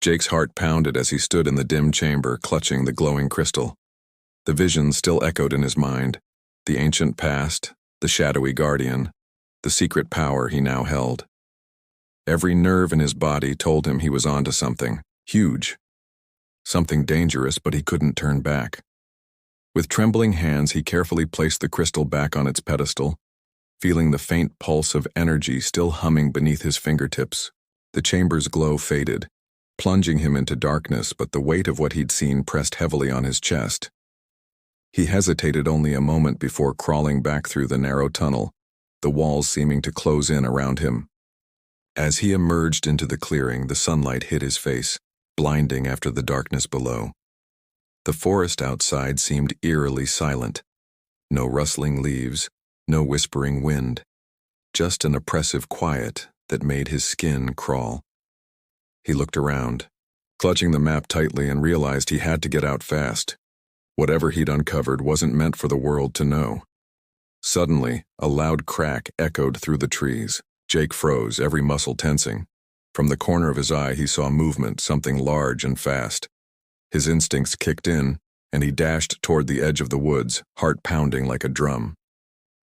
Jake's heart pounded as he stood in the dim chamber, clutching the glowing crystal. The vision still echoed in his mind, the ancient past, the shadowy guardian, the secret power he now held. Every nerve in his body told him he was onto something huge, something dangerous, but he couldn't turn back. With trembling hands, he carefully placed the crystal back on its pedestal, feeling the faint pulse of energy still humming beneath his fingertips. The chamber's glow faded, plunging him into darkness, but the weight of what he'd seen pressed heavily on his chest. He hesitated only a moment before crawling back through the narrow tunnel, the walls seeming to close in around him. As he emerged into the clearing, the sunlight hit his face, blinding after the darkness below. The forest outside seemed eerily silent. No rustling leaves, no whispering wind, just an oppressive quiet that made his skin crawl. He looked around, clutching the map tightly, and realized he had to get out fast. Whatever he'd uncovered wasn't meant for the world to know. Suddenly, a loud crack echoed through the trees. Jake froze, every muscle tensing. From the corner of his eye, he saw movement, something large and fast. His instincts kicked in, and he dashed toward the edge of the woods, heart pounding like a drum.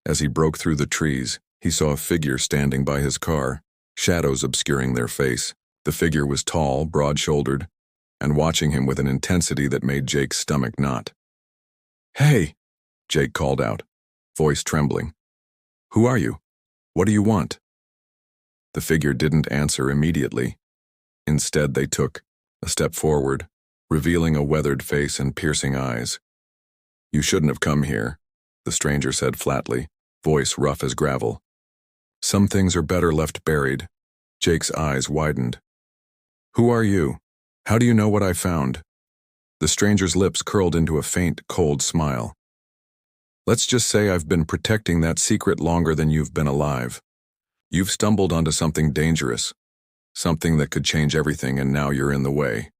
As he broke through the trees, he saw a figure standing by his car, shadows obscuring their face. The figure was tall, broad-shouldered, and watching him with an intensity that made Jake's stomach knot. "Hey!" Jake called out, voice trembling. "Who are you? What do you want?" The figure didn't answer immediately. Instead, they took a step forward, revealing a weathered face and piercing eyes. "You shouldn't have come here," the stranger said flatly, voice rough as gravel. "Some things are better left buried." Jake's eyes widened. "Who are you? How do you know what I found?" The stranger's lips curled into a faint, cold smile. "Let's just say I've been protecting that secret longer than you've been alive. You've stumbled onto something dangerous, something that could change everything, and now you're in the way."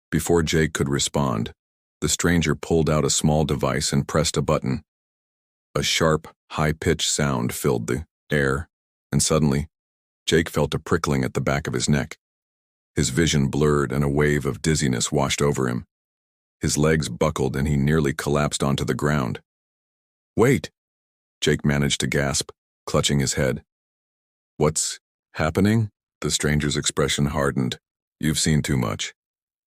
Before Jake could respond, the stranger pulled out a small device and pressed a button. A sharp, high-pitched sound filled the air, and suddenly, Jake felt a prickling at the back of his neck. His vision blurred and a wave of dizziness washed over him. His legs buckled and he nearly collapsed onto the ground. "Wait!" Jake managed to gasp, clutching his head. "What's happening?" The stranger's expression hardened. "You've seen too much.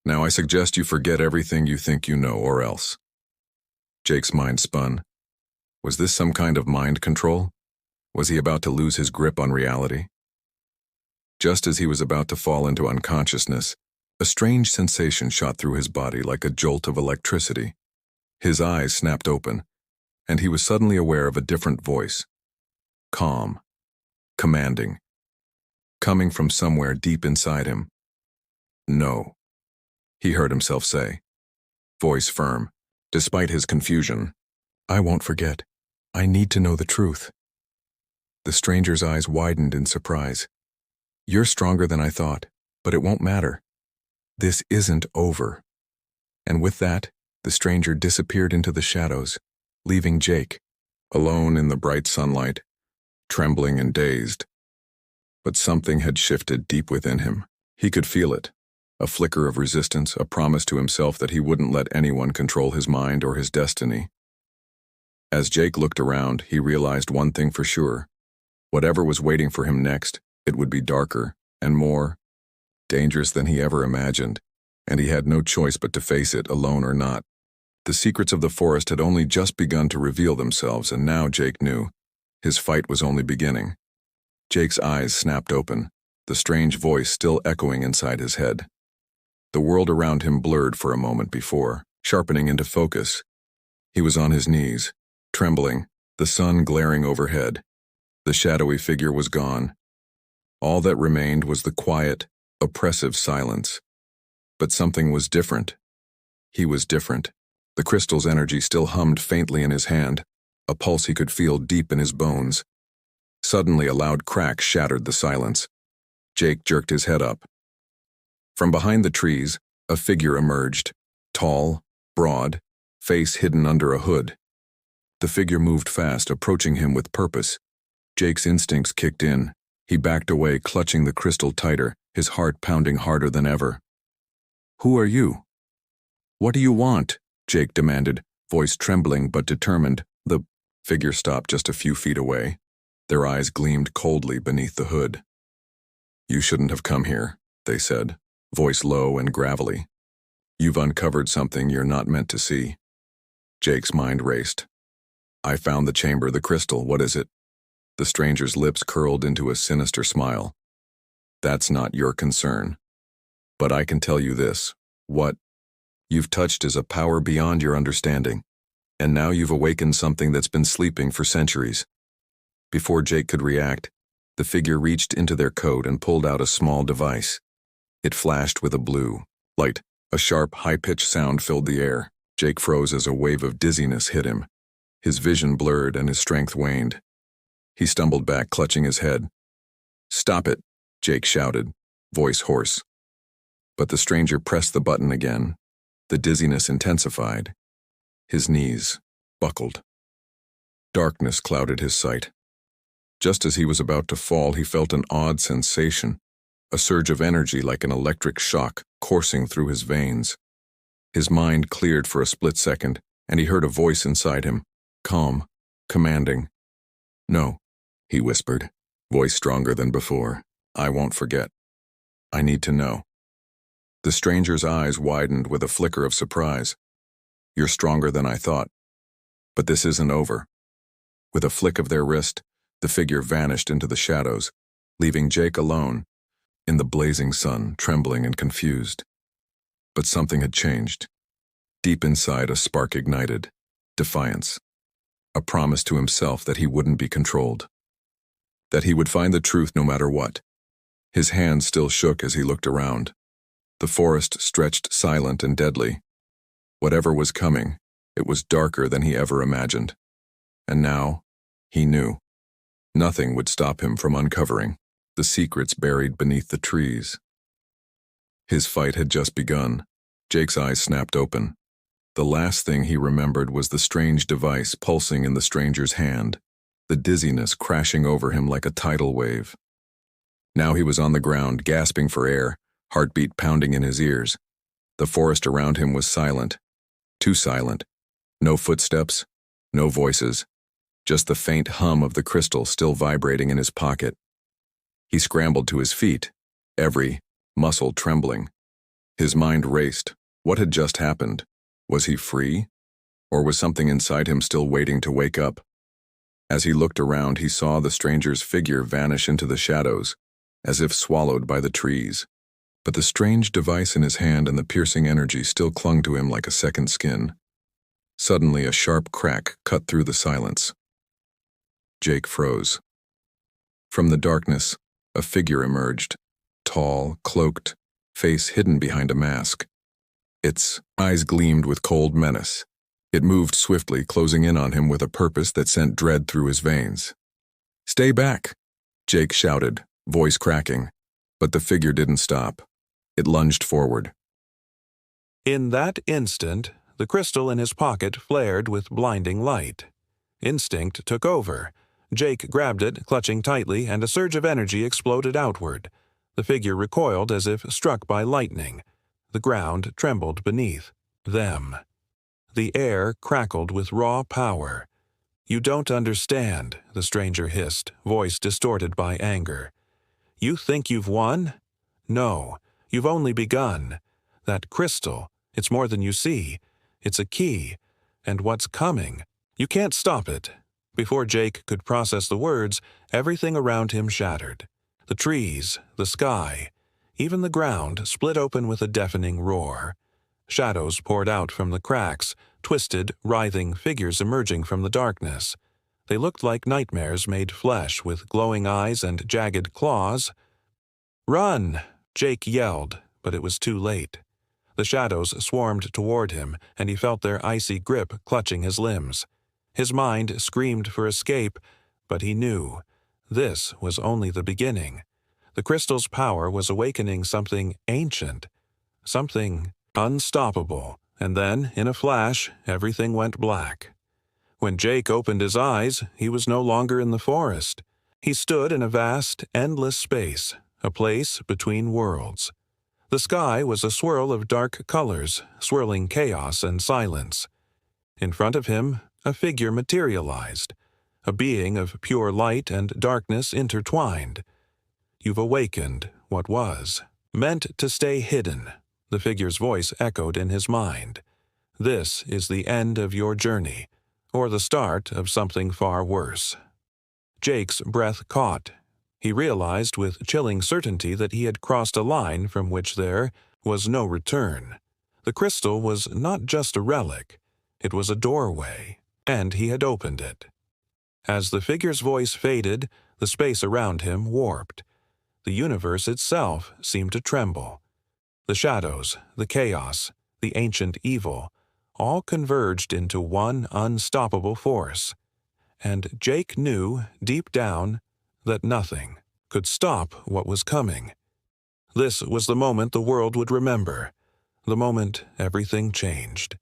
Now I suggest you forget everything you think you know, or else." Jake's mind spun. Was this some kind of mind control? Was he about to lose his grip on reality? Just as he was about to fall into unconsciousness, a strange sensation shot through his body like a jolt of electricity. His eyes snapped open, and he was suddenly aware of a different voice. Calm, commanding, coming from somewhere deep inside him. "No," he heard himself say, voice firm, despite his confusion. "I won't forget. I need to know the truth." The stranger's eyes widened in surprise. "You're stronger than I thought, but it won't matter. This isn't over." And with that, the stranger disappeared into the shadows, leaving Jake alone in the bright sunlight, trembling and dazed. But something had shifted deep within him. He could feel it, a flicker of resistance, a promise to himself that he wouldn't let anyone control his mind or his destiny. As Jake looked around, he realized one thing for sure. Whatever was waiting for him next, it would be darker and more dangerous than he ever imagined, and he had no choice but to face it, alone or not. The secrets of the forest had only just begun to reveal themselves, and now Jake knew his fight was only beginning. Jake's eyes snapped open, the strange voice still echoing inside his head. The world around him blurred for a moment before, sharpening into focus. He was on his knees, trembling, the sun glaring overhead. The shadowy figure was gone. All that remained was the quiet, oppressive silence. But something was different. He was different. The crystal's energy still hummed faintly in his hand, a pulse he could feel deep in his bones. Suddenly, a loud crack shattered the silence. Jake jerked his head up. From behind the trees, a figure emerged, tall, broad, face hidden under a hood. The figure moved fast, approaching him with purpose. Jake's instincts kicked in. He backed away, clutching the crystal tighter, his heart pounding harder than ever. Who are you? What do you want? Jake demanded, voice trembling but determined. The figure stopped just a few feet away. Their eyes gleamed coldly beneath the hood. You shouldn't have come here, they said, voice low and gravelly. You've uncovered something you're not meant to see. Jake's mind raced. I found the chamber, the crystal, what is it? The stranger's lips curled into a sinister smile. That's not your concern. But I can tell you this. What you've touched is a power beyond your understanding. And now you've awakened something that's been sleeping for centuries. Before Jake could react, the figure reached into their coat and pulled out a small device. It flashed with a blue light. A sharp, high-pitched sound filled the air. Jake froze as a wave of dizziness hit him. His vision blurred and his strength waned. He stumbled back, clutching his head. Stop it, Jake shouted, voice hoarse. But the stranger pressed the button again. The dizziness intensified. His knees buckled. Darkness clouded his sight. Just as he was about to fall, he felt an odd sensation, a surge of energy like an electric shock coursing through his veins. His mind cleared for a split second, and he heard a voice inside him, calm, commanding. No, he whispered, voice stronger than before. I won't forget. I need to know. The stranger's eyes widened with a flicker of surprise. You're stronger than I thought. But this isn't over. With a flick of their wrist, the figure vanished into the shadows, leaving Jake alone, in the blazing sun, trembling and confused. But something had changed. Deep inside, a spark ignited. Defiance. A promise to himself that he wouldn't be controlled. That he would find the truth no matter what. His hands still shook as he looked around. The forest stretched silent and deadly. Whatever was coming, it was darker than he ever imagined. And now, he knew. Nothing would stop him from uncovering the secrets buried beneath the trees. His fight had just begun. Jake's eyes snapped open. The last thing he remembered was the strange device pulsing in the stranger's hand, the dizziness crashing over him like a tidal wave. Now he was on the ground, gasping for air, heartbeat pounding in his ears. The forest around him was silent. Too silent. No footsteps, no voices, just the faint hum of the crystal still vibrating in his pocket. He scrambled to his feet, every muscle trembling. His mind raced. What had just happened? Was he free? Or was something inside him still waiting to wake up? As he looked around, he saw the stranger's figure vanish into the shadows, as if swallowed by the trees. But the strange device in his hand and the piercing energy still clung to him like a second skin. Suddenly, a sharp crack cut through the silence. Jake froze. From the darkness, a figure emerged, tall, cloaked, face hidden behind a mask. Its eyes gleamed with cold menace. It moved swiftly, closing in on him with a purpose that sent dread through his veins. "Stay back!" Jake shouted, voice cracking. But the figure didn't stop. It lunged forward. In that instant, the crystal in his pocket flared with blinding light. Instinct took over. Jake grabbed it, clutching tightly, and a surge of energy exploded outward. The figure recoiled as if struck by lightning. The ground trembled beneath them. The air crackled with raw power. "You don't understand," the stranger hissed, voice distorted by anger. "You think you've won? No, you've only begun. That crystal, it's more than you see. It's a key. And what's coming? You can't stop it." Before Jake could process the words, everything around him shattered. The trees, the sky, even the ground split open with a deafening roar. Shadows poured out from the cracks, twisted, writhing figures emerging from the darkness. They looked like nightmares made flesh with glowing eyes and jagged claws. "Run!" Jake yelled, but it was too late. The shadows swarmed toward him, and he felt their icy grip clutching his limbs. His mind screamed for escape, but he knew this was only the beginning. The crystal's power was awakening something ancient, something unstoppable, and then, in a flash, everything went black. When Jake opened his eyes, he was no longer in the forest. He stood in a vast, endless space, a place between worlds. The sky was a swirl of dark colors, swirling chaos and silence. In front of him, a figure materialized, a being of pure light and darkness intertwined. You've awakened what was. Meant to stay hidden, the figure's voice echoed in his mind. This is the end of your journey, or the start of something far worse. Jake's breath caught. He realized with chilling certainty that he had crossed a line from which there was no return. The crystal was not just a relic, it was a doorway, and he had opened it. As the figure's voice faded, the space around him warped. The universe itself seemed to tremble. The shadows, the chaos, the ancient evil, all converged into one unstoppable force. And Jake knew, deep down, that nothing could stop what was coming. This was the moment the world would remember, the moment everything changed.